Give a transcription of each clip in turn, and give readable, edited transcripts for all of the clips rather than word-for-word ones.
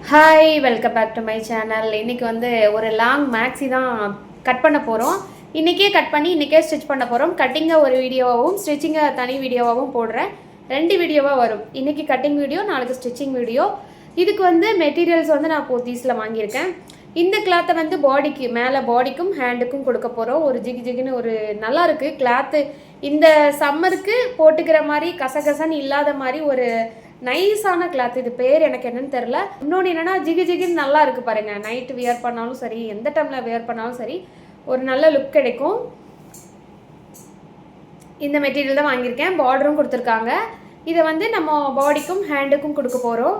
Hi welcome back to my channel. இன்றைக்கி வந்து ஒரு லாங் மேக்ஸி தான் கட் பண்ண போகிறோம். இன்றைக்கே கட் பண்ணி இன்றைக்கே ஸ்டிச் பண்ண போகிறோம். கட்டிங்கை ஒரு வீடியோவாகவும் ஸ்டிச்சிங்கை தனி வீடியோவாகவும் போடுறேன். 2 வீடியோவாக வரும். இன்றைக்கி கட்டிங் வீடியோ, நாளைக்கு ஸ்டிச்சிங் வீடியோ. இதுக்கு வந்து மெட்டீரியல்ஸ் வந்து நான் போத்தீஸில் வாங்கியிருக்கேன். இந்த கிளாத்தை வந்து பாடிக்கு மேலே பாடிக்கும் ஹேண்டுக்கும் கொடுக்க போகிறோம். ஒரு ஜிகின்னு ஒரு நல்லாயிருக்கு கிளாத்து. இந்த சம்மருக்கு போட்டுக்கிற மாதிரி கசகசன்னு இல்லாத மாதிரி ஒரு நைஸான கிளாத். இது பேர் எனக்கு என்னன்னு தெரில. இன்னொன்று என்னென்னா ஜிகின்னு நல்லா இருக்குது பாருங்கள். நைட்டு வியர் பண்ணாலும் சரி, எந்த டைமில் வியர் பண்ணாலும் சரி, ஒரு நல்ல லுக் கிடைக்கும். இந்த மெட்டீரியல் தான் வாங்கியிருக்கேன். பார்டரும் கொடுத்துருக்காங்க. இதை வந்து நம்ம பாடிக்கும் ஹேண்டுக்கும் கொடுக்க போகிறோம்.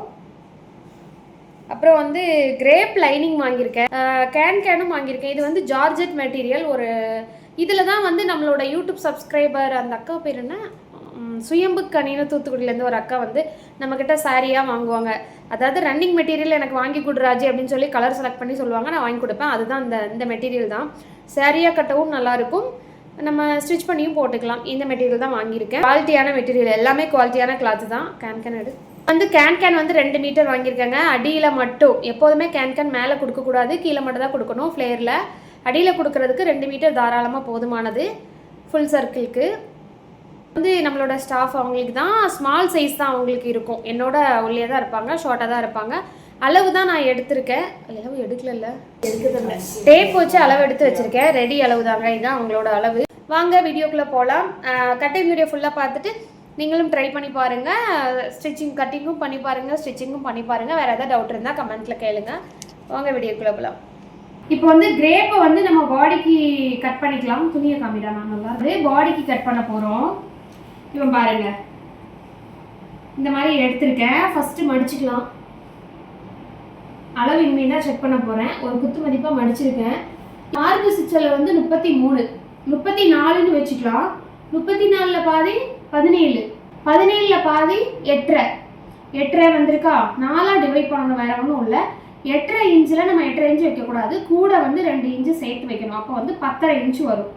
அப்புறம் வந்து கிரேப் லைனிங் வாங்கியிருக்கேன். கேனும் வாங்கியிருக்கேன். இது வந்து ஜார்ஜெட் மெட்டீரியல். ஒரு இதில் தான் வந்து நம்மளோட யூடியூப் சப்ஸ்கிரைபர் அந்த அக்கா பேர் என்ன, சுயம்பு கணினு தூத்துக்குடியிலேருந்து ஒரு அக்கா வந்து நம்மக்கிட்ட சாரியாக வாங்குவாங்க. அதாவது ரன்னிங் மெட்டீரியல் எனக்கு வாங்கி கொடுறாஜி அப்படின்னு சொல்லி கலர் செலக்ட் பண்ணி சொல்லுவாங்க. நான் வாங்கி கொடுப்பேன். அதுதான் இந்த மெட்டீரியல் தான். சாரியாக கட்டவும் நல்லாயிருக்கும், நம்ம ஸ்டிச் பண்ணியும் போட்டுக்கலாம். இந்த மெட்டீரியல் தான் வாங்கியிருக்கேன். குவாலிட்டியான மெட்டீரியல், எல்லாமே குவாலிட்டியான கிளாத்து தான். கேன் எடு வந்து கேன் வந்து 2 மீட்டர் வாங்கியிருக்கேங்க. அடியில் மட்டும் எப்போதுமே கேன் மேலே கொடுக்கக்கூடாது, கீழே மட்டும் தான் கொடுக்கணும். ஃப்ளேரில் அடியில் கொடுக்கறதுக்கு 2 மீட்டர் தாராளமாக போதுமானது. ஃபுல் சர்க்கிளுக்கு வந்து நம்மளோட ஸ்டாஃப் அவங்களுக்கு தான் ஸ்மால் சைஸ் தான் அவங்களுக்கு இருக்கும். என்னோட உள்ளே தான் இருப்பாங்க, ஷார்ட்டாக தான் இருப்பாங்க. அளவு தான் நான் எடுத்திருக்கேன். அளவு எடுக்கல, எடுக்கிறதில்ல, டேப் வச்சு அளவு எடுத்து வச்சுருக்கேன். ரெடி அளவு தாங்க, இதுதான் அவங்களோட அளவு. வாங்க வீடியோக்குள்ளே போகலாம். கட்டிங் வீடியோ ஃபுல்லாக பார்த்துட்டு நீங்களும் ட்ரை பண்ணி பாருங்கள். கட்டிங்கும் பண்ணி பாருங்கள், ஸ்டிச்சிங்கும் பண்ணி பாருங்கள். வேறு எதாவது டவுட் இருந்தால் கமெண்ட்டில் கேளுங்க. வாங்க வீடியோக்குள்ளே போகலாம். இப்போ வந்து கிரேப்பை வந்து நம்ம பாடிக்கு கட் பண்ணிக்கலாம். துணியை காமிடா, நான் நல்லா பாடிக்கு கட் பண்ண போகிறோம். இப்போ பாருங்க, இந்த மாதிரி எடுத்திருக்கேன். ஃபஸ்ட்டு மடிச்சுக்கலாம். அளவு இனிமேல் தான் செக் பண்ண போகிறேன். ஒரு குத்து மதிப்பாக மடிச்சிருக்கேன். மார்பு சிச்சலில் வந்து 33, 34ன்னு வச்சுக்கலாம். 34ல் பாதி 17, 17ல் பாதி 8.5 வந்திருக்கா. 4ஆக டிவைட் பண்ணணும், வேறு ஒன்றும் இல்லை. 8.5 இன்ச்சில் நம்ம 8.5 இன்ச்சு வைக்கக்கூடாது, கூட வந்து 2 இன்ச்சு சேர்த்து வைக்கணும். அப்போ வந்து 10.5 இன்ச்சு வரும்.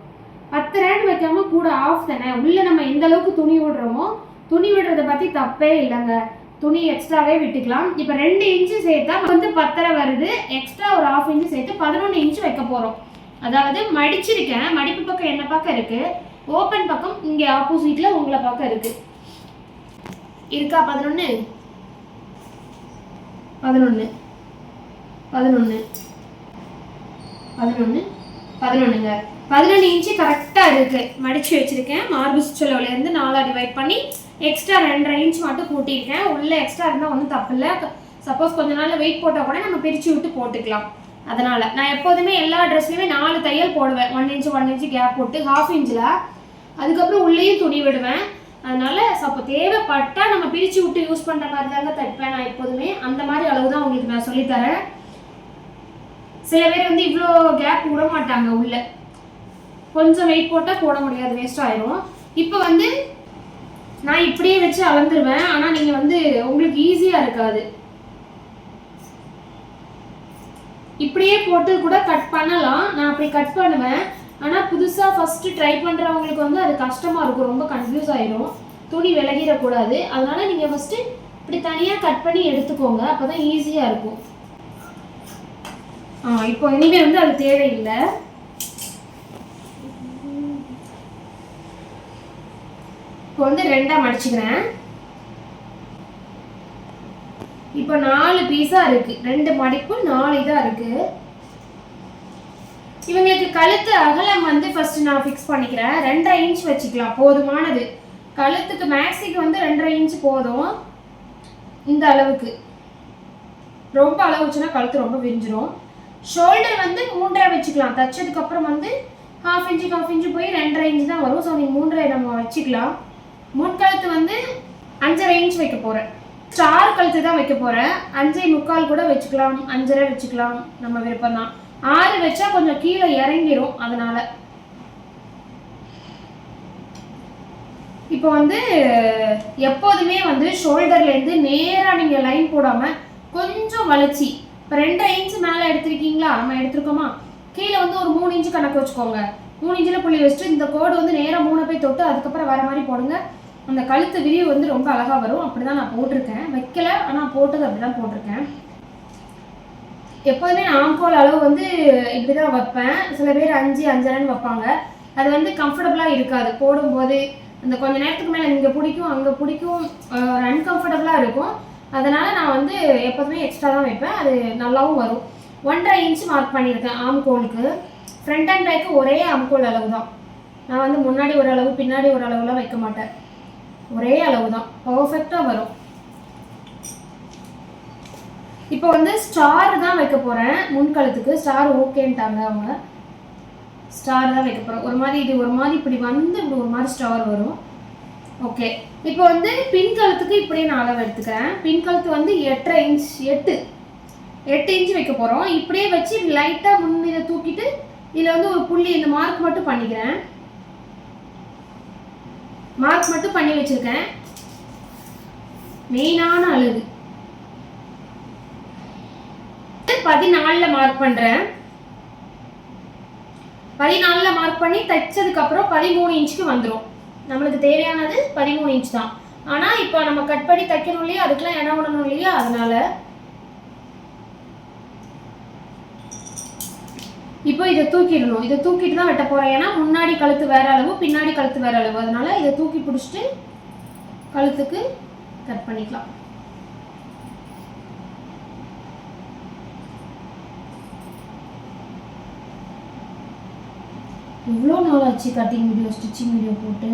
10.5 வைக்காம கூட ஆஃப் தானே. உள்ளே நம்ம எந்த அளவுக்கு துணி விடுறோமோ, துணி விடுறதை பற்றி தப்பே இல்லைங்க. துணி எக்ஸ்ட்ராவே விட்டுக்கலாம். இப்போ 2 இன்ச்சு சேர்த்தா வந்து 10.5 வருது. எக்ஸ்ட்ரா ஒரு 1/2 இன்ச்சு சேர்த்து 11 இன்ச்சு வைக்க போகிறோம். அதாவது மடிச்சிருக்கேன். மடிப்பு பக்கம் என்ன பக்கம் இருக்குது, ஓப்பன் பக்கம் இங்கே ஆப்போசிட்டில் உங்களை பக்கம் இருக்குது. இருக்கா 11 11 11 11 11ங்க. 11 இன்ச்சு கரெக்டாக இருக்குது. மடித்து வச்சுருக்கேன். மார்பு சுற்றளவுலேருந்து 4ஆக டிவைட் பண்ணி எக்ஸ்ட்ரா 2.5 இன்ச் மட்டும் கூட்டியிருக்கேன். உள்ளே எக்ஸ்ட்ரா இருந்தால் ஒன்றும் தப்பு இல்லை. சப்போஸ் கொஞ்ச நாள் வெயிட் போட்டால் கூட நம்ம பிரித்து விட்டு போட்டுக்கலாம். அதனால் நான் எப்போதுமே எல்லா ட்ரெஸ்லையுமே 4 தையல் போடுவேன். 1 இன்ச்சு கேப் போட்டு 1/2 இன்ச்சில். அதுக்கப்புறம் உள்ளேயும் துணி விடுவேன். அதனால் அப்போ தேவைப்பட்டால் நம்ம பிரித்து விட்டு யூஸ் பண்ணுற மாதிரி தாங்க தைப்பேன் நான் எப்போதுமே. அந்த மாதிரி அளவு தான் உங்களுக்கு நான் சொல்லித்தரேன். சில பேர் வந்து இவ்வளோ கேப் விட மாட்டாங்க. உள்ளே கொஞ்சம் வெயிட் போட்டால் போட முடியாது, வேஸ்ட் ஆயிரும். இப்போ வந்து நான் இப்படியே வச்சு அளந்துருவேன். ஆனால் நீங்கள் வந்து உங்களுக்கு ஈஸியாக இருக்காது. இப்படியே போட்டு கூட கட் பண்ணலாம். நான் அப்படி கட் பண்ணுவேன். ஆனால் புதுசாக ஃபஸ்ட்டு ட்ரை பண்ணுறவங்களுக்கு வந்து அது கஷ்டமாக இருக்கும், ரொம்ப கன்ஃபியூஸ் ஆயிரும். துணி விலகிடக்கூடாது. அதனால நீங்கள் ஃபஸ்ட்டு இப்படி தனியாக கட் பண்ணி எடுத்துக்கோங்க. அப்போ தான் ஈஸியாக இருக்கும். இப்போ இனிமேல் வந்து அது தேவையில்லை. இப்போ வந்து 2ஆக மடிச்சுக்கிறேன். இப்போ 4 பீஸாக இருக்குது. 2 மடிப்பு 4 இதாக இருக்குது. இவங்களுக்கு கழுத்து அகலம் வந்து ஃபஸ்ட்டு நான் ஃபிக்ஸ் பண்ணிக்கிறேன். 2.5 இன்ச் வச்சுக்கலாம், போதுமானது. கழுத்துக்கு மேக்ஸிக்கு வந்து 2.5 இன்ச் போதும். இந்த அளவுக்கு ரொம்ப அளவு வச்சுன்னா கழுத்து ரொம்ப விரிஞ்சிடும். ஷோல்டர் வந்து 3.5 வச்சுக்கலாம். தைச்சதுக்கப்புறம் வந்து 1/2 இன்ச்சு போய் 2.5 இன்ச்சு தான் வரும். ஸோ நீங்கள் 3.5 நம்ம வச்சுக்கலாம். முன்கழுத்து வந்து 5.5 இன்ச் வைக்க போகிறேன். ஸ்டார் கழுத்து தான் வைக்க போகிறேன். 5.25 கூட வச்சுக்கலாம், 5.5 வச்சுக்கலாம், நம்ம விருப்பம் தான். 6 வச்சா கொஞ்சம் கீழே இறங்கிரும். அதனால் இப்போ வந்து எப்போதுமே வந்து ஷோல்டர்லேருந்து நேராக நீங்கள் லைன் போடாமல் கொஞ்சம் வளைச்சி, இப்போ 2.5 இன்ச்சு மேலே எடுத்திருக்கீங்களா, நம்ம எடுத்துருக்கோமா, கீழே வந்து ஒரு 3 இன்ச்சு கணக்கு வச்சுக்கோங்க. 3 இன்ச்சில் புள்ளி வச்சுட்டு இந்த கோடு வந்து நேராக 3 போய் தொட்டு அதுக்கப்புறம் வர மாதிரி போடுங்க. அந்த கழுத்து விரிவு வந்து ரொம்ப அழகாக வரும். அப்படி தான் நான் போட்டிருக்கேன். வைக்கல, ஆனால் போட்டது அப்படி தான் போட்டிருக்கேன். எப்போதுமே ஆம்கோல் அளவு வந்து இப்படி தான் வைப்பேன். சில பேர் 5, 5.5 வைப்பாங்க. அது வந்து கம்ஃபர்டபுளாக இருக்காது. போடும்போது அந்த கொஞ்ச நேரத்துக்கு மேலே இங்கே பிடிக்கும் அங்கே பிடிக்கும், அன்கம்ஃபர்டபுளாக இருக்கும். அதனால் நான் வந்து எப்போதுமே எக்ஸ்ட்ரா தான் வைப்பேன். அது நல்லாவும் வரும். 1.5 இன்ச் மார்க் பண்ணியிருக்கேன் ஆம்கோலுக்கு. ஃப்ரண்ட் அண்ட் பேக்கு ஒரே ஆம்கோல் அளவு தான். நான் வந்து முன்னாடி ஒரு அளவு பின்னாடி ஒரு அளவுலாம் வைக்க மாட்டேன். ஒரே அளவு தான், பர்ஃபெக்டாக வரும். இப்போ வந்து ஸ்டார் தான் வைக்க போகிறேன். முன்கழுத்துக்கு ஸ்டார் ஓகேன்ட்டாங்க அவங்க. ஸ்டார் தான் வைக்க போகிறேன். ஒரு மாதிரி இது ஒரு மாதிரி இப்படி வந்து இப்படி ஒரு மாதிரி ஸ்டார் வரும். ஓகே, இப்போ வந்து பின்கழுத்துக்கு இப்படியே நான் அளவு எடுத்துக்கிறேன். பின்கழுத்து வந்து 8.5 இன்ச் 8 இன்ச் வைக்க போகிறோம். இப்படியே வச்சு லைட்டாக முன்னிதை தூக்கிட்டு இதில் வந்து ஒரு புள்ளி இந்த மார்க் மட்டும் பண்ணிக்கிறேன். மார்க் மட்டும் பண்ணி வச்சுருக்கேன். மெயினான அளவு 14 மார்க் பண்ணுறேன். 14 மார்க் பண்ணி தைச்சதுக்கப்புறம் 13 இன்ச்சுக்கு வந்துடும். நம்மளுக்கு தேவையானது 13 இன்ச் தான். ஆனால் இப்போ நம்ம கட் பண்ணி தைக்கணும் இல்லையா, அதுக்கெலாம் இடம் விடணும் இல்லையா, அதனால இப்போ இதை தூக்கிடணும். இதை தூக்கிட்டு தான் வெட்ட போகிறேன். ஏன்னா முன்னாடி கழுத்து வேற அளவு பின்னாடி கழுத்து வேற அளவு. அதனால இதை தூக்கி பிடிச்சிட்டு கழுத்துக்கு கட் பண்ணிக்கலாம். இவ்வளோ நாள் ஆச்சு கட்டிங் வீடியோ ஸ்டிச்சிங் வீடியோ போட்டு.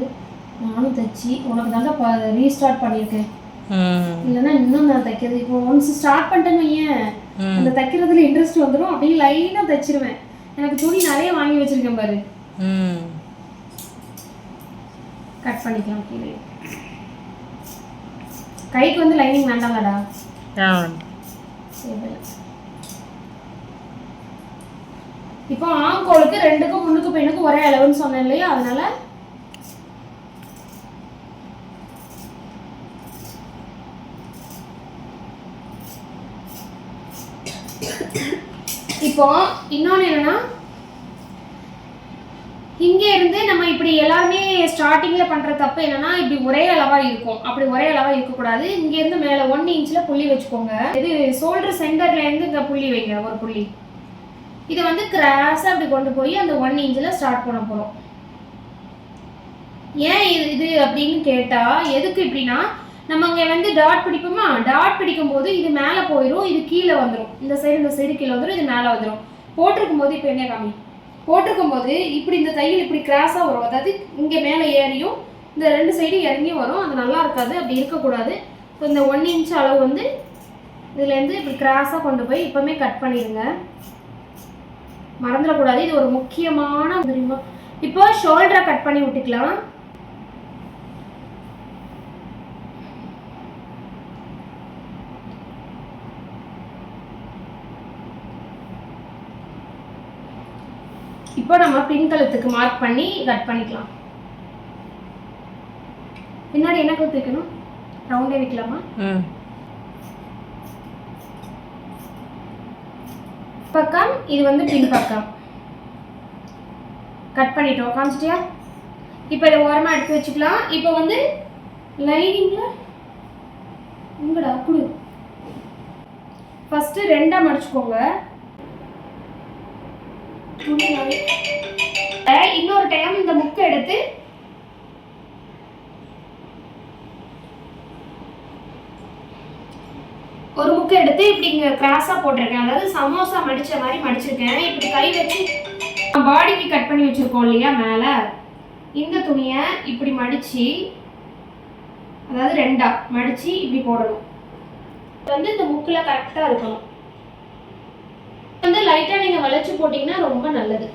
நானும் தைச்சி உனக்கு தாங்க ரீஸ்டார்ட் பண்ணியிருக்கேன். இல்லைன்னா இன்னும் நான் தைக்கிறது. இப்போ ஒன்ஸ் ஸ்டார்ட் பண்ணிட்டேன்னு ஏன் அந்த தைக்கிறதுல இன்ட்ரெஸ்ட் வந்துடும். அப்படியே லைனாக தைச்சிருவேன். எனக்கு துணி நிறைய வாங்கி வச்சிருக்கேன் பாரு. கட் பண்ணிக்கலாம். கீழே கைக்கு வந்து லைனிங் வேண்டாம்லடா. இப்போ ஆம்கோலுக்கு ரெண்டுக்கும் முன்னுக்கு பெண்ணுக்கு ஒரே அளவுன்னு சொன்னேன் இல்லையா, அதனால இப்போ இன்னொன்று என்னன்னா, இங்கே இருந்து நம்ம இப்படி எல்லாருமே ஸ்டார்டிங்கில் பண்ணுற தப்பு என்னன்னா, இப்படி ஒரே அளவாக இருக்கும். அப்படி ஒரே அளவாக இருக்கக்கூடாது. இங்கேருந்து மேலே 1 இன்ச்சில் புள்ளி வச்சுக்கோங்க. இது ஷோல்டர் சென்டர்லேருந்து இங்கே புள்ளி வைங்க, ஒரு புள்ளி. இதை வந்து கிராஸாக அப்படி கொண்டு போய் அந்த 1 இன்ச்சில் ஸ்டார்ட் பண்ண போகிறோம். ஏன் இது அப்படின்னு கேட்டால், எதுக்கு இப்படின்னா, நம்ம அங்கே வந்து டாட் பிடிப்போமா, டாட் பிடிக்கும் போது இது மேலே போயிடும், இது கீழே வந்துடும். இந்த சைடு கீழே வந்துடும், இது மேலே வந்துடும். போட்டிருக்கும் போது இப்போ என்ன காமி போட்டிருக்கும் போது இப்படி இந்த தையல் இப்படி கிராஸாக வரும். அதாவது இங்கே மேலே ஏறியும் இந்த 2 சைடும் இறங்கியும் வரும். அது நல்லா இருக்காது, அப்படி இருக்கக்கூடாது. இப்போ இந்த 1 இன்ச் அளவு வந்து இதுலேருந்து இப்படி கிராஸாக கொண்டு போய் இப்போவுமே கட் பண்ணிடுங்க, மறந்துடக்கூடாது. இது ஒரு முக்கியமான தெரியுமா. இப்போ ஷோல்டரை கட் பண்ணி விட்டுக்கலாம். இப்போ நம்ம பின்கழுத்துக்கு மார்க் பண்ணி கட் பண்ணிக்கலாம். பின்னாடி என்ன கழுத்து வைக்கணும், ரவுண்டே வைக்கலாமா? பக்கம் இது வந்து பின் பக்கம் கட் பண்ணிட்டோம். காமிச்சிட்டியா? இப்போ இதை ஓரமாக எடுத்து வச்சுக்கலாம். இப்போ வந்து லைனிங்கில் உங்கடா குடு ஃபஸ்ட்டு 2ஆ மடிச்சுக்கோங்க. இன்னொரு டைம் இந்த முக்கை எடுத்து ஒரு முக்கை எடுத்து இப்படி இங்கே கிராஸாக போட்டிருக்கேன். அதாவது சமோசா மடித்த மாதிரி மடிச்சிருக்கேன். இப்படி கை வச்சு பாடிக்கு கட் பண்ணி வச்சுருக்கோம் இல்லையா மேலே, இந்த துணியை இப்படி மடித்து, அதாவது 2ஆ மடித்து இப்படி போடணும். வந்து இந்த முக்கில் கரெக்டாக இருக்கணும். வந்து லைட்டாக நீங்கள் வளைச்சி போட்டிங்கன்னா ரொம்ப நல்லது.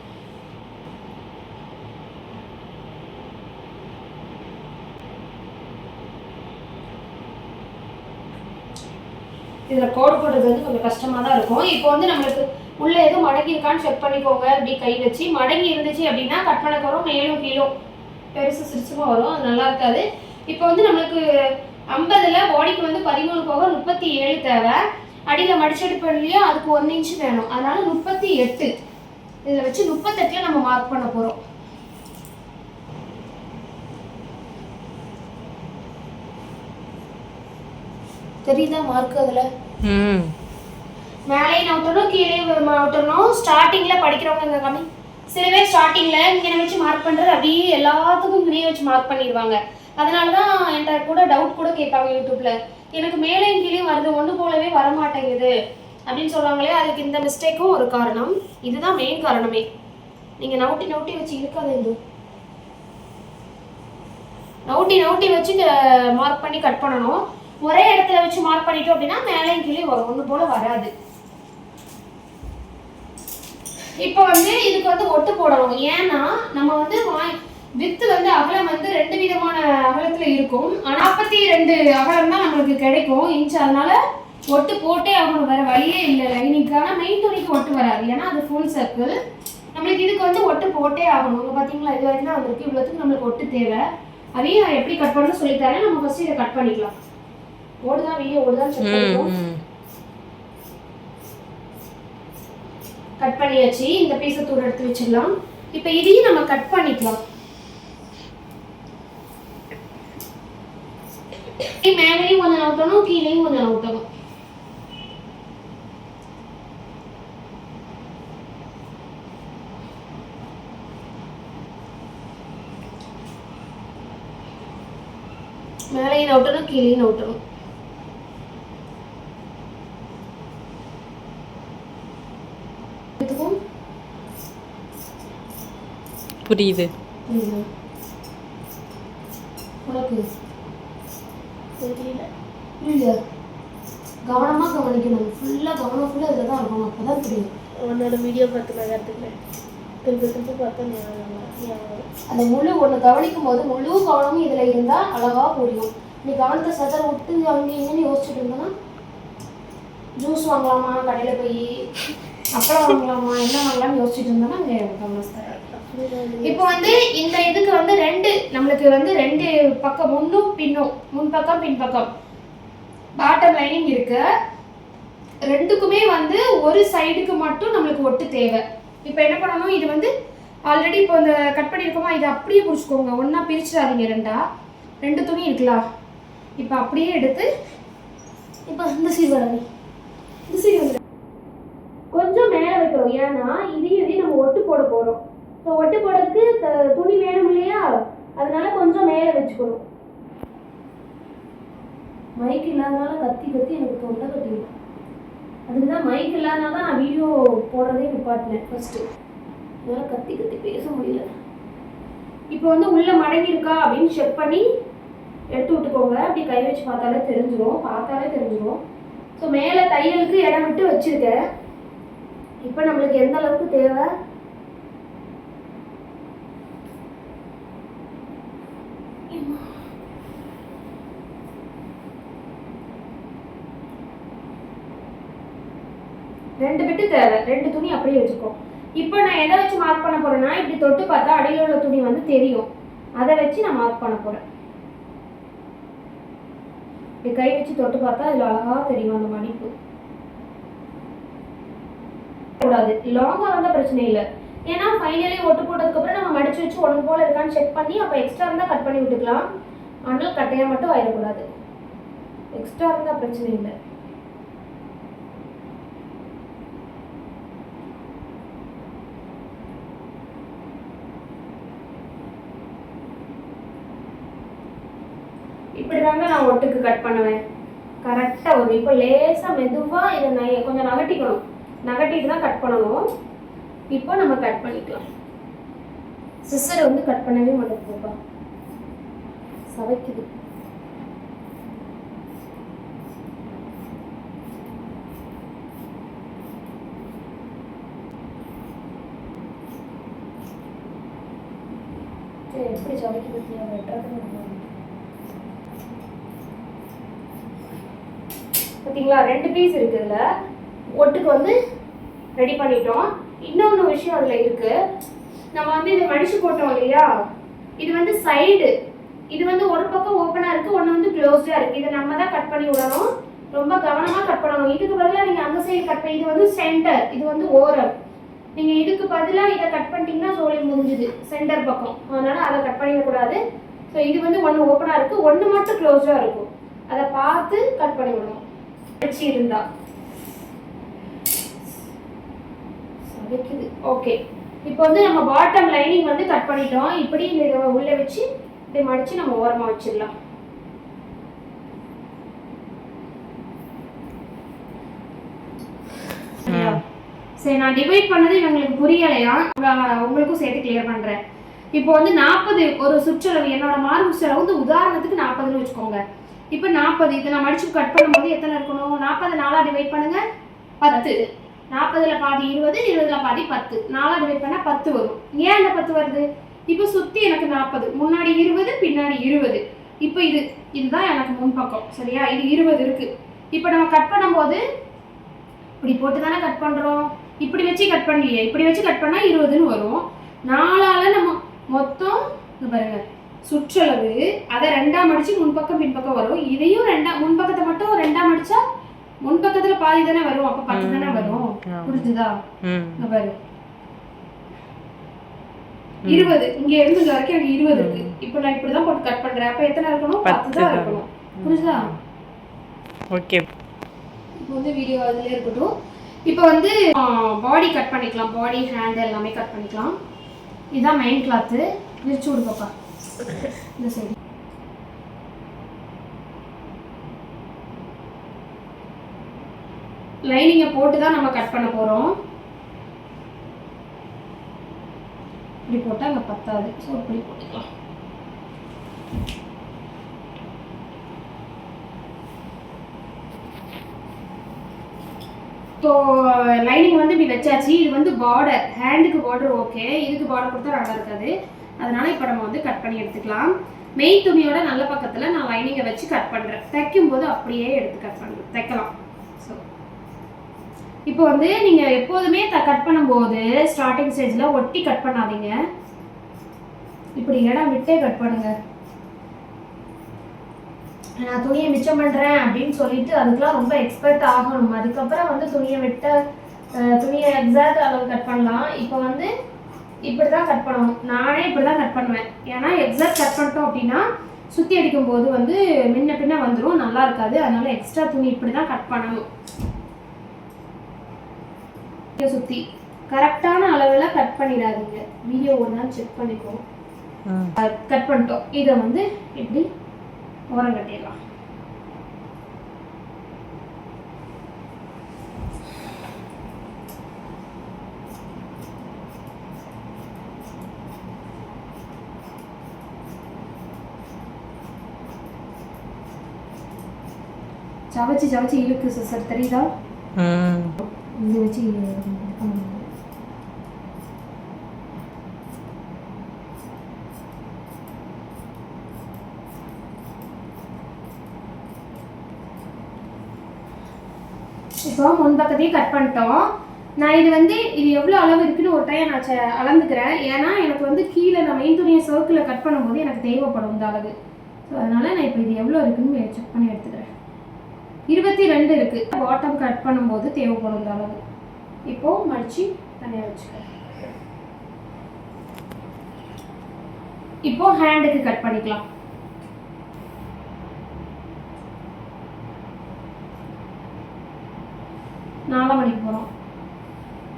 இதில் கோடு போடுறது வந்து கொஞ்சம் கஷ்டமாக தான் இருக்கும். இப்போ வந்து நம்மளுக்கு உள்ளே எதுவும் மடங்கி இருக்கான்னு செக் பண்ணிக்கோங்க. இப்படி கை வச்சு மடங்கி இருந்துச்சு அப்படின்னா கட் பண்ண வரும், மேலும் கீழும் பெருசு சிரிச்சுமாக வரும், அது நல்லா இருக்காது. இப்போ வந்து நம்மளுக்கு 50ல் பாடிக்கு வந்து 13 போக 37 தேவை. அடியில் மடிச்செடுப்போம் இல்லையா, அதுக்கு 1 இன்ச்சு வேணும். அதனால 38. இதில் வச்சு 38ல் நம்ம மார்க் பண்ண போகிறோம். தெரியுதா மார்க்? அதில் மேலே நவுத்தணும், கீழே நவுத்தணும். ஸ்டார்டிங்கில் படிக்கிறவங்க இங்கே கம்மி, சில பேர் ஸ்டார்டிங்கில் இங்கே வச்சு மார்க் பண்ணுறது அப்படியே எல்லாத்துக்கும் இங்கே வச்சு மார்க் பண்ணிடுவாங்க. அதனால தான் என்கிட்ட கூட டவுட் கூட கேட்பாங்க யூடியூப்பில், எனக்கு மேலேயும் கீழே வருது ஒன்று போலவே வரமாட்டேங்குது அப்படின்னு சொல்லுவாங்களே. அதுக்கு இந்த மிஸ்டேக்கும் ஒரு காரணம். இதுதான் மெயின் காரணமே. நீங்கள் நவுட்டி வச்சு இருக்காது, இது நவுட்டி வச்சு மார்க் பண்ணி கட் பண்ணணும். ஒரே இடத்துல வச்சு மார்க் பண்ணிட்டோம் அப்படின்னா மேலேயும் கீழே வரும், ஒன்று போல வராது. இப்போ இதுக்கு ஒட்டு போடணும். ஏன்னா நம்ம வித்து அகலம் 2 விதமான அகலத்துல இருக்கும். 42 அகலம் தான் நம்மளுக்கு கிடைக்கும் இன்ச். அதனால ஒட்டு போட்டே ஆகணும், வேற வழியே இல்லை. லைனிங்கான மெயின் துணிக்கு ஒட்டு வராது, ஏன்னா அது ஃபுல் சர்க்கிள். நம்மளுக்கு இதுக்கு ஒட்டு போட்டே ஆகணும். இங்கே பார்த்தீங்களா, இது வரைக்கும் தான் வந்திருக்கு. இவ்வளோத்துக்கு நம்மளுக்கு ஒட்டு தேவை. அதையும் நான் எப்படி கட் பண்ணணும்னு சொல்லித்தரேன். நம்ம ஃபர்ஸ்ட் இதை கட் பண்ணிக்கலாம். ஓடுதான் வீடியோ ஓடுதான் செக் பண்ணிக்கலாம். கட் பண்ணியாச்சு. இந்த பீஸை தூர எடுத்து வச்சிடலாம். இப்போ இதையும் நம்ம கட் பண்ணிக்கலாம். மேலேயும் கொஞ்சம் நவுட்டணும், கீழேயும் கொஞ்சம் நவுட்டணும். மேலேயும் நவுட்டணும், கீழேயும் நவுட்டணும். புரியுது. கவனமா கவனிக்கணும். ஃபுல்லா கவனம் ஃபுல்லா இதுல தான் இருக்கணும். அப்பதான் புரியும். உன்னோட வீடியோ பார்த்து நான் கற்றுக்கிறேன். திருப்பி பார்த்தா அந்த முழு ஒன்று கவனிக்கும் போது முழு கவனமும் இதுல இருந்தா அழகா புரியும். நீ கவனத்தை சதற விட்டு அங்கே இங்கன்னு யோசிச்சுட்டு இருந்தோன்னா ஜூஸ் வாங்கலாமா, கடையில போய் அப்பளம் வாங்கலாமா, என்ன வாங்கலாம்னு யோசிச்சுட்டு இருந்தோன்னா அங்கே கவனம். இப்போ இந்த இதுக்கு நம்மளுக்கு 2 பக்கம், முன்னும் பின்னும், முன் பக்கம் பின் பக்கம் பாட்டம் லைனிங் இருக்கு. ரெண்டுக்குமே ஒரு சைடுக்கு மட்டும் நம்மளுக்கு ஒட்டு தேவை. இப்போ என்ன பண்ணணும், இது ஆல்ரெடி இப்போ இந்த கட் பண்ணியிருக்கோமா, இதை அப்படியே பிடிச்சிக்கோங்க. ஒன்றா பிரிச்சிடாதீங்க. 2 துணி இருக்கலாம். இப்போ அப்படியே எடுத்து இப்போ இந்த சீர் வராது, இந்த சீர் கொஞ்சம் மேலே வைக்கிறோம். ஏன்னா இதையும் நம்ம ஒட்டு போட போகிறோம். ஸோ ஒட்டு போடுறதுக்கு துணி வேணும் இல்லையா, அதனால கொஞ்சம் மேலே வச்சுக்கணும். மைக் இல்லாதனால கத்தி எனக்கு தொண்டை கட்டிடும். அதுக்கு தான் மைக் இல்லாதனால தான் நான் வீடியோ போடுறதே நிப்பாட்டினேன் ஃபர்ஸ்ட்டு. அதனால் கத்தி பேச முடியல. இப்போ உள்ள மடங்கி இருக்கா அப்படின்னு செக் பண்ணி எடுத்து விட்டுக்கோங்க. அப்படி கை வச்சு பார்த்தாலே தெரிஞ்சிடும். ஸோ மேலே தையலுக்கு இடம் விட்டு வச்சுருக்கேன். இப்போ நம்மளுக்கு எந்த அளவுக்கு தேவை, ரெண்டு பிட்டு தேவை. 2 துணி அப்படியே வச்சுக்கோ. இப்போ நான் எதை வச்சு மார்க் பண்ண போறேன்னா, இப்படி தொட்டு பார்த்தா அடியில் உள்ள துணி தெரியும். அதை வச்சு நான் மார்க் பண்ண போறேன். இப்படி கை வச்சு தொட்டு பார்த்தா இதுல அழகா தெரியும் அந்த மடிப்பு. கூடாது, லாங்கா வந்தா பிரச்சனை இல்லை. ஏன்னா ஃபைனலி ஒட்டு போட்டதுக்கு அப்புறம் நம்ம மடிச்சு வச்சு ஒன்று போல இருக்கான்னு செக் பண்ணி அப்போ எக்ஸ்ட்ரா இருந்தால் கட் பண்ணி விட்டுக்கலாம். ஆனால் கட்டையாக மட்டும் ஆயிடக்கூடாது. எக்ஸ்ட்ரா இருந்தால் பிரச்சனை இல்லை. இப்படி தாங்க நான் ஒட்டுக்கு கட் பண்ணுவேன். கரெக்டாக வரும். இப்போ லேசாக மெதுவாக இதை கொஞ்சம் நகட்டிக்கணும். நகட்டிட்டு தான் கட் பண்ணணும். இப்போ நம்ம கட் பண்ணிக்கலாம். சிஸ்டர் கட் பண்ணவே மாட்டேங்குதுப்பா, சவைக்குது. எப்படி சவைக்குது பார்த்தீங்களா? 2 பீஸ் இருக்குதுல. ஒட்டுக்கு ரெடி பண்ணிட்டோம். இன்னொன்று விஷயம் அதில் இருக்கு. நம்ம இதை மடிச்சு போட்டோம் இல்லையா, இது சைடு. இது ஒரு பக்கம் ஓப்பனாக இருக்குது, ஒன்று க்ளோஸ்டாக இருக்குது. இதை நம்ம தான் கட் பண்ணி விடணும். ரொம்ப கவனமாக கட் பண்ணணும். இதுக்கு பதிலாக நீங்கள் அந்த சைடு கட் பண்ணி, இது சென்டர், இது ஓரம். நீங்கள் இதுக்கு பதிலாக இதை கட் பண்ணிட்டீங்கன்னா சோழி முடிஞ்சுது சென்டர் பக்கம். அதனால் அதை கட் பண்ணிடக்கூடாது. ஸோ இது ஒன்று ஓப்பனாக இருக்குது, ஒன்று மட்டும் க்ளோஸாக இருக்கும். அதை பார்த்து கட் பண்ணி விடணும். வச்சு இருந்தா வைக்குது. ஓகே, இப்போ வந்து நம்ம பாட்டம் லைனிங் வந்து கட் பண்ணிட்டோம். இப்படி இதை உள்ளே வச்சு இப்படி மடித்து நம்ம ஓரமாக வச்சிடலாம். சரி, நான் டிவைட் பண்ணது இவங்களுக்கு புரியலையா, உங்களுக்கும் சேர்த்து கிளியர் பண்ணுறேன். இப்போ வந்து 40 ஒரு சுற்றளவு, என்னோட மார்பு சுற்றளவு வந்து உதாரணத்துக்கு 40ன்னு வச்சுக்கோங்க. இப்போ 40 இதை நான் மடிச்சு கட் பண்ணும்போது எத்தனை இருக்கணும்? 40 4 டிவைட் பண்ணுங்க 10. 40ல் பாதி 20, 20ல் பாதி 10. 4 டிவைட் பண்ணால் 10 வரும். ஏன் அந்த 10 வருது? இப்போ சுற்றி எனக்கு 40, முன்னாடி 20, பின்னாடி 20. இப்போ இதுதான் எனக்கு முன்பக்கம், சரியா? இது 20 இருக்கு. இப்போ நம்ம கட் பண்ணும்போது இப்படி போட்டு தானே கட் பண்ணுறோம். இப்படி வச்சு கட் பண்ணலையே, இப்படி வச்சு கட் பண்ணால் 20ன்னு வரும். 4ஆல் நம்ம மொத்தம் பாருங்க சுற்றளவு, அதை 2ஆ மடிச்சு முன்பக்கம் பின்பக்கம் வரும். இதையும் முன்பக்கத்தை மட்டும் 2ஆ மடிச்சா முன்பக்கத்துல பாதி தானே வரும், அப்ப 10 தானே வரும். புரிஞ்சுதா? பாரு 20, இங்க இருந்து இங்க வரைக்கும் எனக்கு 20 இருக்கு. இப்போ நான் இப்படிதான் போட்டு கட் பண்றேன். அப்ப எத்தனை இருக்கணும்? 10 தான் இருக்கணும். புரிஞ்சுதா? ஓகே, இப்போ வந்து வீடியோ அதுல இருக்கட்டும். இப்போ வந்து பாடி கட் பண்ணிக்கலாம். பாடி ஹேண்ட் எல்லாமே கட் பண்ணிக்கலாம். இதுதான் மெயின் கிளாத்து. விரிச்சு விடு பாப்பா இந்த சைடு. லைனிங்கை போட்டு தான் நம்ம கட் பண்ண போறோம். இப்படி போட்டால் அங்கே பத்தாது, ஸோ இப்படி போட்டுக்கலாம். ஸோ லைனிங் வந்து இப்படி வச்சாச்சு. இது வந்து பார்டர், ஹேண்டுக்கு பார்டர் ஓகே, இதுக்கு பார்டர் கொடுத்தா நல்லா இருக்காது. அதனால இப்போ நம்ம வந்து கட் பண்ணி எடுத்துக்கலாம். மெயின் துணியோட நல்ல பக்கத்தில் நான் லைனிங்கை வச்சு கட் பண்ணுறேன். தைக்கும் போது அப்படியே எடுத்து கட் பண்ணுறேன், தைக்கலாம். ஸோ இப்போ வந்து நீங்கள் எப்போதுமே கட் பண்ணும்போது ஸ்டார்டிங் ஸ்டேஜில் ஒட்டி கட் பண்ணாதீங்க. இப்படி இடம் விட்டே கட் பண்ணுங்க. நான் துணியை மிச்சம் பண்ணுறேன் அப்படின்னு சொல்லிட்டு அதுக்கெலாம் ரொம்ப எக்ஸ்பர்ட் ஆகணும். அதுக்கப்புறம் வந்து துணியை எக்ஸாக்ட் அளவு கட் பண்ணலாம். இப்போ வந்து இப்படி தான் கட் பண்ணணும். நானே இப்படி தான் கட் பண்ணுவேன். ஏன்னா எக்ஸாக்ட் கட் பண்ணிட்டோம் அப்படின்னா சுற்றி அடிக்கும் போது வந்து முன்ன பின்ன வந்துடும், நல்லா இருக்காது. அதனால எக்ஸ்ட்ரா துணி இப்படி தான் கட் பண்ணணும். சுற்றி கரெக்டான அளவில் கட் பண்ணிடாதீங்க. வீடியோ ஒரு நாள் செக் பண்ணிக்கோங்க. கட் பண்ணிட்டோம். இதை வந்து இப்படி ஓரம் கட்டிடலாம். சவச்சி சவச்சி இழுக்கு சிஸ்டர், தெரியுதா? இதை வச்சு இப்போ முன்பக்கத்தையும் கட் பண்ணிட்டோம். நான் இது எவ்வளோ அளவு இருக்குன்னு ஒரு டைம் நான் அளந்துக்கிறேன். ஏன்னா எனக்கு வந்து கீழே நான் மெயின் துணியை சர்க்கிளில் கட் பண்ணும்போது எனக்கு தேவைப்படும் இந்த அளவு. ஸோ அதனால் நான் இப்போ இது எவ்வளோ இருக்குன்னு செக் பண்ணி எடுத்துக்கிறேன். 22 இருக்குது. பாட்டம் கட் பண்ணும்போது தேவைப்படும் இந்த அளவு. இப்போது மடித்து தனியாக வச்சுக்கிறேன். இப்போது ஹேண்டுக்கு கட் பண்ணிக்கலாம். நாலாம் மணிக்கு போகிறோம்.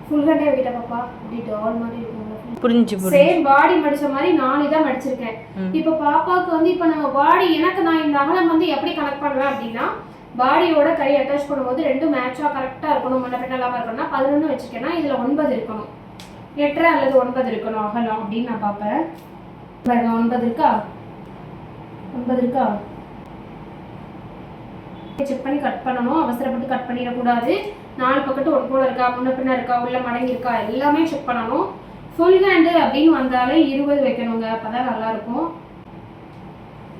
ஃபுல் ஹேண்டே வைக்கிட்ட பாப்பா, இப்படி டால் மாதிரி இருக்கும். புரிஞ்சு சேம் பாடி மடிச்ச மாதிரி 4 தான் மடிச்சிருக்கேன். இப்போ பாப்பாவுக்கு வந்து இப்போ நம்ம பாடி, எனக்கு நான் இந்த அகலம் வந்து எப்படி கனெக்ட் பண்ணுவேன் அப்படின்னா, பாடியோட கை அட்டாச் பண்ணும்போது ரெண்டும் மேட்சாக கரெக்டாக இருக்கணும். முன்ன பின்ன இல்லாமல் இருக்கணும்னா 11 வச்சுருக்கேன்னா இதில் 9 இருக்கணும், 8 அல்லது 9 இருக்கணும் அகலம் அப்படின்னு நான் பார்ப்பேன். பாருங்க 9 இருக்கா, 9 இருக்கா, செக் பண்ணி கட் பண்ணணும். அவசரப்பட்டு கட் பண்ணிடக்கூடாது. 4 பக்கத்து ஒன்று போல இருக்கா, முன்ன பின்ன இருக்கா, உள்ள மடங்கி இருக்கா, எல்லாமே செக் பண்ணணும். ஃபுல் ஹேண்டு அப்படின்னு வந்தாலே 20 வைக்கணுங்க, அப்போதான் நல்லாயிருக்கும்.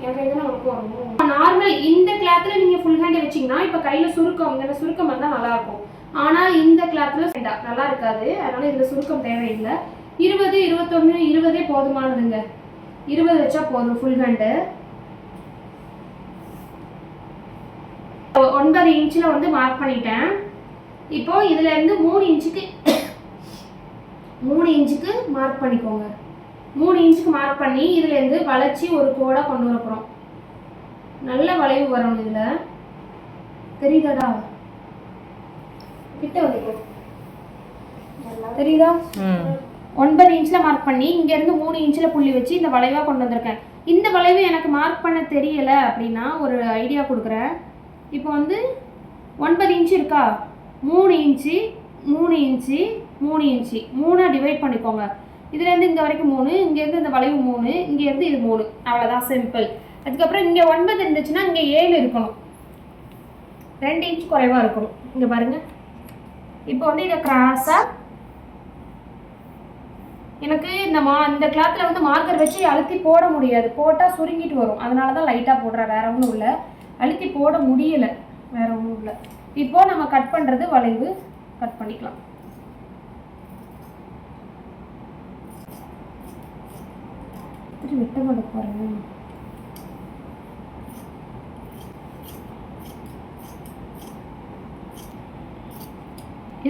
என் கையில் தான் நமக்கு வரும். நார்மல் இந்த கிளாத்தில் நீங்கள் ஃபுல் ஹேண்டை வச்சிங்கன்னா இப்போ கையில் சுருக்கம், இதில் சுருக்கம் வந்தால் நல்லாயிருக்கும். ஆனால் இந்த கிளாத்தில் நல்லா இருக்காது. அதனால் இதில் சுருக்கம் தேவையில்லை. 20, 21, 20 போதுமானதுங்க. 20 வச்சா போதும் ஃபுல் ஹேண்டு. 9 இன்ச்சில் வந்து மார்க் பண்ணிட்டேன். இப்போ இதுல இருந்து 3 இன்ச்சுக்கு மார்க் பண்ணிக்கோங்க. 3 இன்ச்சுக்கு மார்க் பண்ணி இதுல இருந்து வளைச்சி ஒரு கோடா கொண்டு வர போறோம். நல்ல வளைவு வரணும். இதுல தெரியுதாடா? கிட்ட வந்துக்கோ. தெரியுதா? 9 இன்ச்சில் மார்க் பண்ணி இங்கேருந்து 3 இன்ச்சில் புள்ளி வச்சு இந்த வளைவாக கொண்டு வந்திருக்கேன். இந்த வளைவு எனக்கு மார்க் பண்ண தெரியலை அப்படின்னா ஒரு ஐடியா கொடுக்குறேன். இப்போ வந்து 9 இன்ச்சு இருக்கா, 3 இன்ச்சு 3 இன்ச்சு 3 இன்ச்சு 3 டிவைட் பண்ணிக்கோங்க. இதுலேருந்து இங்கே வரைக்கும் 3, இங்கேருந்து இந்த வளைவு 3, இங்கேருந்து இது 3, அவ்வளோதான், சிம்பிள். அதுக்கப்புறம் இங்கே 9 இருந்துச்சுன்னா இங்கே 7 இருக்கணும், 2 இன்ச் குறைவாக இருக்கணும். இங்கே பாருங்கள். இப்போ வந்து இதை கிராஸாக எனக்கு இந்த கிளாத்தில் வந்து மார்க்கர் வச்சு அழுத்தி போட முடியாது, போட்டால் சுருங்கிட்டு வரும். அதனால தான் லைட்டாக போடுறேன், வேறு ஒன்றும் இல்லை. அழுத்தி போட முடியலை, வேறு ஒன்றும் இல்லை. இப்போது நம்ம கட் பண்ணுறது வளைவு கட் பண்ணிக்கலாம். விட்ட மாட்ட பாருங்க.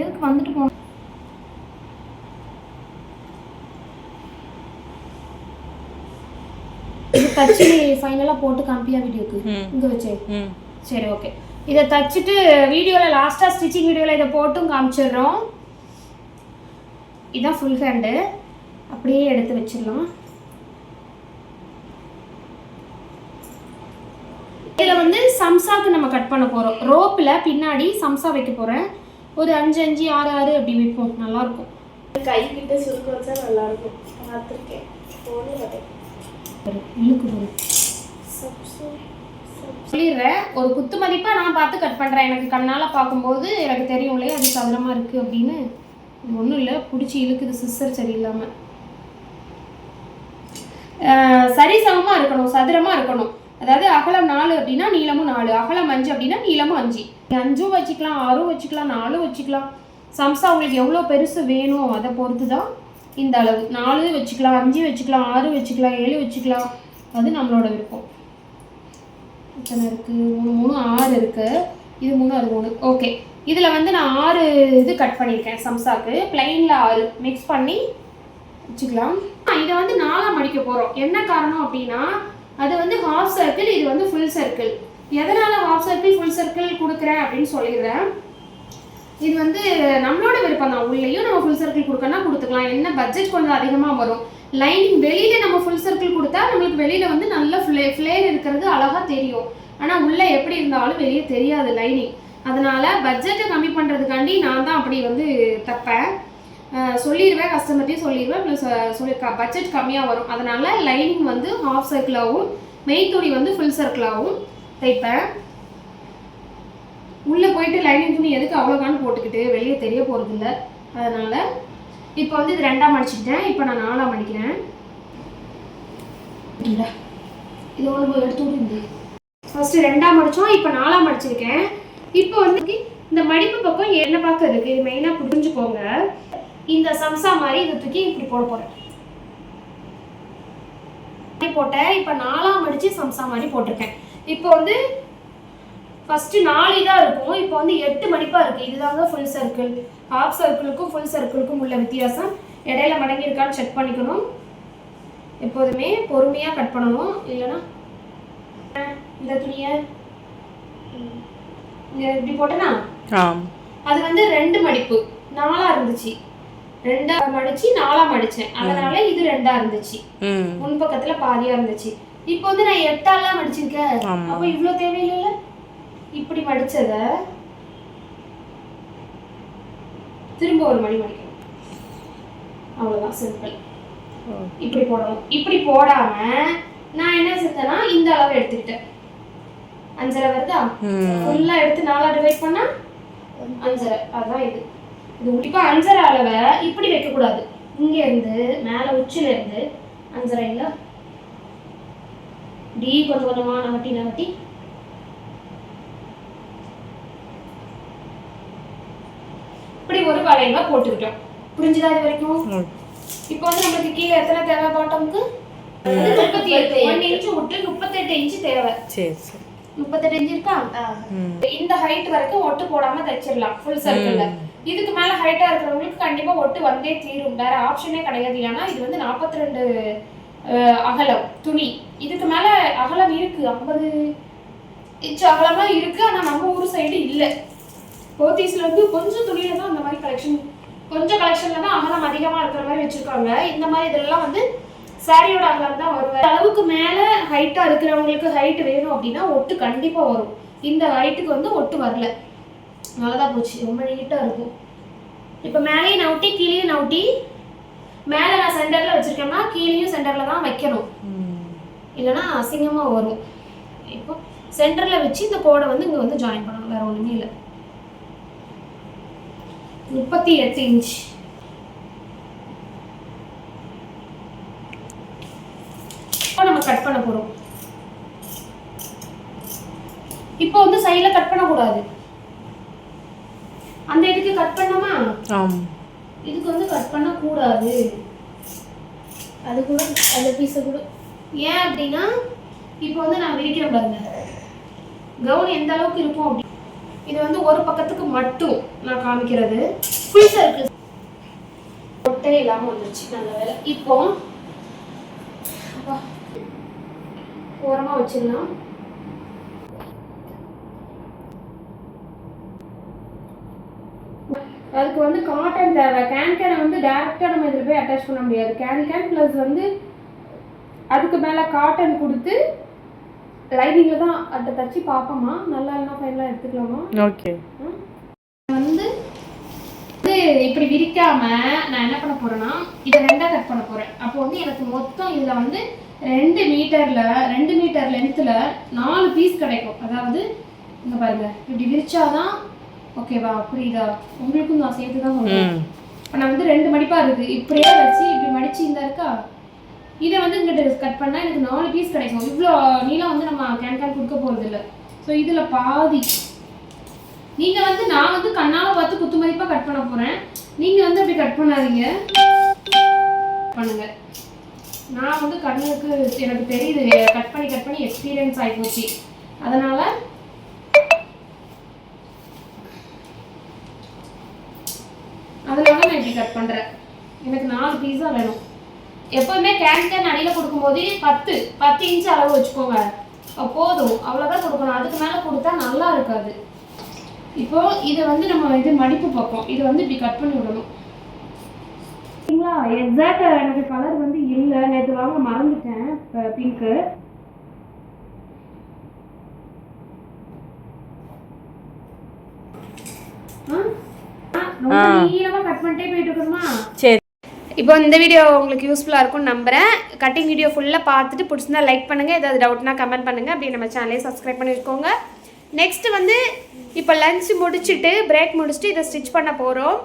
எதுக்கு வந்துட்டு போன இது தச்சு ஃபைனலாக போட்டு காம்பியா வீடியோக்கு இங்கே வச்சு. சரி, ஓகே. இதை தச்சுட்டு வீடியோவில் லாஸ்ட்டாக ஸ்டிச்சிங் வீடியோவில் இதை போட்டும் காமிச்சிடுறோம். இதான் ஃபுல் ஹேண்டு, அப்படியே எடுத்து வச்சிடலாம். இதில் வந்து சம்சாவுக்கு நம்ம கட் பண்ண போகிறோம். ரோப்பில் பின்னாடி சம்சா வைக்க போகிறேன். ஒரு 5 5 6 6 அப்படி வைப்போம், நல்லாயிருக்கும். கை கிட்ட சுருக்க வச்சா நல்லாயிருக்கும், பார்த்துருக்கேன். சொல்லிடுறேன், ஒரு குத்து மதிப்பாக நான் பார்த்து கட் பண்ணுறேன். எனக்கு கண்ணால் பார்க்கும்போது எனக்கு தெரியும் இல்லையா அது சதுரமாக இருக்குது அப்படின்னு. இது ஒன்றும் இல்லை, பிடிச்சி இழுக்குது சிஸ்டர் சரியில்லாமல். சரி சமமாக இருக்கணும், சதுரமாக இருக்கணும். அதாவது அகலம் 4 அப்படின்னா நீளமும் 4, அகலம் 5 அப்படின்னா நீளமும் 5. 5 வச்சுக்கலாம், 6 வச்சுக்கலாம், 4 வச்சுக்கலாம். சம்சா உங்களுக்கு எவ்வளோ பெருசு வேணும் அதை பொறுத்து தான் இந்த அளவு. 4 வச்சுக்கலாம், 5 வச்சுக்கலாம், 6 வச்சுக்கலாம், 7 வச்சுக்கலாம், அது நம்மளோட விருப்பம். எத்தனை இருக்குது? 3 6 இருக்குது. இது 3 அது 3. ஓகே, இதில் வந்து நான் 6 இது கட் பண்ணியிருக்கேன் சம்சாக்கு. பிளைனில் 6 மிக்ஸ் பண்ணி வச்சுக்கலாம். இதை வந்து 4ஆக மடிக்க போகிறோம். என்ன காரணம் அப்படின்னா அது வந்து ஹாஃப் சர்க்கிள், இது வந்து ஃபுல் சர்க்கிள். எதனால் ஹாஃப் சர்க்கிள் ஃபுல் சர்க்கிள் கொடுக்குறேன் அப்படின்னு சொல்லிடுறேன். இது வந்து நம்மளோட விருப்பம் தான். உள்ளேயும் நம்ம ஃபுல் சர்க்கிள் கொடுக்கணும் கொடுத்துக்கலாம். என்ன பட்ஜெட் கொஞ்சம் அதிகமாக வரும். லைனிங் வெளியில் நம்ம ஃபுல் சர்க்கிள் கொடுத்தா நம்மளுக்கு வெளியில் வந்து நல்ல ஃப்ளேர் இருக்கிறது அழகாக தெரியும். ஆனால் உள்ளே எப்படி இருந்தாலும் வெளியே தெரியாது லைனிங். அதனால் பட்ஜெட்டை கம்மி பண்ணுறதுக்காண்டி நான் தான் அப்படி வந்து தப்பேன். சொல்லிடுவேன், கஸ்டமர்ட்டையும் சொல்லிடுவேன். ப்ளஸ் பட்ஜெட் கம்மியாக வரும். அதனால் லைனிங் வந்து ஹாஃப் சர்க்கிளாகவும் மெயின் துணி வந்து ஃபுல் சர்க்கிளாகவும் தைப்பேன். உள்ளே போயிட்டு லைனிங் துணி எதுக்கு அவ்வளோக்கான்னு போட்டுக்கிட்டு வெளியே தெரிய போகிறதில்ல. அதனால் இப்போ வந்து இது 2ஆக மடிச்சுக்கிட்டேன். இப்போ நான் 4ஆக மடிக்கிறேன். இது ஒன்று எடுத்து விடுங்க. ஃபஸ்ட்டு 2ஆக மடித்தோம், இப்போ 4ஆக மடிச்சிருக்கேன். இப்போ வந்து இந்த மடிப்பு பக்கம் என்ன பக்கம் இருக்குது, இது மெயினாக புரிஞ்சுக்கோங்க. இந்த சம்சா மாதிரி இதை தூக்கி இப்படி போட போகிறேன். போட்டேன். இப்போ 4ஆக மடித்து சம்சா மாதிரி போட்டிருக்கேன். இப்போ வந்து ஃபஸ்ட்டு 4 இதாக இருக்கும். இப்போ வந்து 8 மடிப்பாக இருக்குது. இதுதாங்க ஃபுல் சர்க்கிள். ஹாஃப் சர்க்கிளுக்கும் ஃபுல் சர்க்கிளுக்கும் உள்ள வித்தியாசம். இடையில மடங்கி இருக்கான்னு செக் பண்ணிக்கணும். எப்போதுமே பொறுமையாக கட் பண்ணணும். இல்லைன்னா இந்த துணியை இப்படி போட்டேன்னா அது வந்து 2 மடிப்பு 4ஆக இருந்துச்சு. 2ஆக மடிச்சு 4ஆக மடித்தேன். அதனால இது 2ஆக இருந்துச்சு. முன்பக்கத்தில் பாதியாக இருந்துச்சு. இப்போ வந்து நான் 8ஆலாம் மடிச்சிருக்கேன். அப்போ இவ்வளோ தேவையில்லை. இப்படி மடிச்சத திரும்ப ஒரு மடி மடிக்கணும். அவ்வளோதான், சிம்பிள். இப்படி போடணும். இப்படி போடாம நான் என்ன செஞ்சேன்னா இந்த அளவு எடுத்துக்கிட்டேன். 5.5 வருதா? ஃபுல்லா எடுத்து 4ஆ டிவைட் பண்ணா 5.5. அதான் இது. இது இப்போ 5.5 அளவை இப்படி வைக்கக்கூடாது. இங்க இருந்து மேலே உச்சில இருந்து 5.5 இல்லை டி கொஞ்சம் கொஞ்சமா நகட்டி இப்படி ஒரு வளைவா போட்டுக்கிட்டோம். புரிஞ்சுதா இது வரைக்கும்? இப்போ வந்து நமக்கு கீழே எத்தனை தேவை? பாட்டமுக்கு 38. 1 இன்ச் விட்டு 38 இன்ச் தேவை. சரி சரி, 38 இன்ச் இருக்கா? இந்த ஹைட் வரைக்கும் ஒட்டு போடாம தைச்சிடலாம் ஃபுல் சர்க்கிள்ல. இதுக்கு மேல ஹைட்டா இருக்கிறவங்களுக்கு கண்டிப்பா ஒட்டு வந்தே தீரும், வேற ஆப்ஷனே கிடையாது. ஏன்னா இது வந்து 42 அகலம் துணி. இதுக்கு மேல அகலம் இருக்கு, 50 இன்ச் அகலமா இருக்கு. ஆனா நம்ம ஊர் சைடு இல்லை. போத்தீஸ்ல வந்து கொஞ்சம் துணியில தான் அந்த மாதிரி கலெக்ஷன் கொஞ்சம் கலெக்ஷனில் தான் அகலம் அதிகமாக இருக்கிற மாதிரி வச்சுருக்காங்க. இந்த மாதிரி இதெல்லாம் வந்து சாரியோட அகலம் தான் வரும். அளவுக்கு மேலே ஹைட்டாக இருக்கிறவங்களுக்கு ஹைட் வேணும் அப்படின்னா ஒட்டு கண்டிப்பாக வரும். இந்த ஹைட்டுக்கு வந்து ஒட்டு வரல, நல்லதாக போச்சு, ரொம்ப நீட்டாக இருக்கும். இப்போ மேலேயும் நவுட்டி கீழேயும் நவுட்டி, மேலே நான் சென்டரில் வச்சுருக்கேன்னா கீழேயும் சென்டரில் தான் வைக்கணும், இல்லைன்னா அசிங்கமாக வரும். இப்போ சென்டரில் வச்சு இந்த கோடை வந்து இங்கே வந்து ஜாயின் பண்ணணும், வேறு ஒன்றுமே இல்லை. 38 இன்ச். இப்போ நம்ம கட் பண்ண போகிறோம். இப்போ வந்து சைடில் கட் பண்ணக்கூடாது, அந்த இதுக்கு கட் பண்ணோமா, இதுக்கு வந்து கட் பண்ணக்கூடாது. அது கூட அந்த பீஸை கூட ஏன் அப்படின்னா இப்போ வந்து நான் விரிக்கிறேன் பாருங்க, கவுன் எந்த அளவுக்கு இருக்கும் அப்படி. இது வந்து ஒரு பக்கத்துக்கு மட்டும் நான் காமிக்கிறது. ஃபுல் சர்க்கிள் ஒட்டே இல்லாமல் வந்துருச்சு, நல்ல வேலை. இப்போ ஓரமாக வச்சிடலாம். அதுக்கு வந்து காட்டன் தேவை. கேனை வந்து டேரெக்டாக நம்ம இதில் போய் அட்டாச் பண்ண முடியாது. கேன் ப்ளஸ் வந்து அதுக்கு மேலே காட்டன் கொடுத்து லைனிங்கில் தான் அதை தச்சு பார்ப்போமா, நல்லா இல்லைனா ஃபைனலாக எடுத்துக்கலாமா. ஓகே. வந்து இப்படி விரிக்காம நான் என்ன பண்ண போறேன்னா இதை 2ஆ கட் பண்ண போறேன். அப்போ வந்து எனக்கு மொத்தம் இதில் வந்து 2 மீட்டர் லென்த்தில் 4 பீஸ் கிடைக்கும். அதாவது இங்கே பாருங்க, இப்படி விரிச்சாதான் ஓகேவா, புரியுதா? உங்களுக்கும் நான் சேர்த்து தான் சொல்றேன். இப்போ நான் வந்து 2 மடிப்பாக இருக்குது, இப்படியே வச்சு இப்படி மடிச்சு இந்த இருக்கா, இதை வந்து இங்கிட்ட கட் பண்ணால் எனக்கு 4 பீஸ் கிடைக்கும். இவ்வளோ நீளம் வந்து நம்ம கேன் கொடுக்க போகிறது இல்லை. ஸோ இதில் பாதி நீங்கள் வந்து நான் வந்து கண்ணால் பார்த்து குத்து மதிப்பாக கட் பண்ண போகிறேன். நீங்கள் வந்து அப்படி கட் பண்ணாதீங்க, பண்ணுங்க. நான் வந்து கண்ணுக்கு எனக்கு தெரியுது, கட் பண்ணி எக்ஸ்பீரியன்ஸ் ஆகிப்போச்சு. அதனால் நான் இப்படி கட் பண்ணுறேன். எனக்கு 4 பீஸாக வேணும். எப்போவுமே கேன் அடியில் கொடுக்கும்போது 10 இன்ச் அளவு வச்சுக்கோங்க, போதும். அவ்வளோதான் கொடுக்கணும், அதுக்கு மேலே கொடுத்தா நல்லா இருக்காது. இப்போ இதை வந்து நம்ம இது மடிப்பு பக்கம் இதை வந்து இப்படி கட் பண்ணி விடணும். சரிங்களா? எக்ஸாக்ட் எனக்கு கலர் வந்து இல்லை, நேற்று வாங்க மறந்துட்டேன். இப்போ பிங்க்கு ரொம்ப நீளமாக கட் பண்ணிட்டே போயிட்டு இருக்கணுமா? சரி. இப்போ இந்த வீடியோ உங்களுக்கு யூஸ்ஃபுல்லாக இருக்கும்னு நம்புகிறேன். கட்டிங் வீடியோ ஃபுல்லாக பார்த்துட்டு பிடிச்சிருந்தா லைக் பண்ணுங்கள், ஏதாவது டவுட்னா கமெண்ட் பண்ணுங்கள். அப்படியே நம்ம சேனலே சப்ஸ்கிரைப் பண்ணியிருக்கோங்க. நெக்ஸ்ட்டு வந்து இப்போ லஞ்ச் முடிச்சுட்டு பிரேக் முடிச்சுட்டு இதை ஸ்டிச் பண்ண போகிறோம்.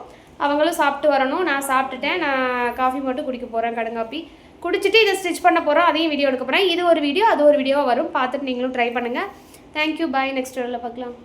அவங்களும் சாப்பிட்டு வரணும். நான் சாப்பிட்டுட்டேன், நான் காஃபி மட்டும் குடிக்க போகிறேன், கடுங்காப்பி குடிச்சிட்டு இதை ஸ்டிச் பண்ண போகிறோம். அதையும் வீடியோ எடுக்க போகிறேன். இது ஒரு வீடியோ, அது ஒரு வீடியோவாக வரும், பார்த்துட்டு நீங்களும் ட்ரை பண்ணுங்கள். தேங்க்யூ, பாய். நெக்ஸ்ட் வீடியோவில் பார்க்கலாம்.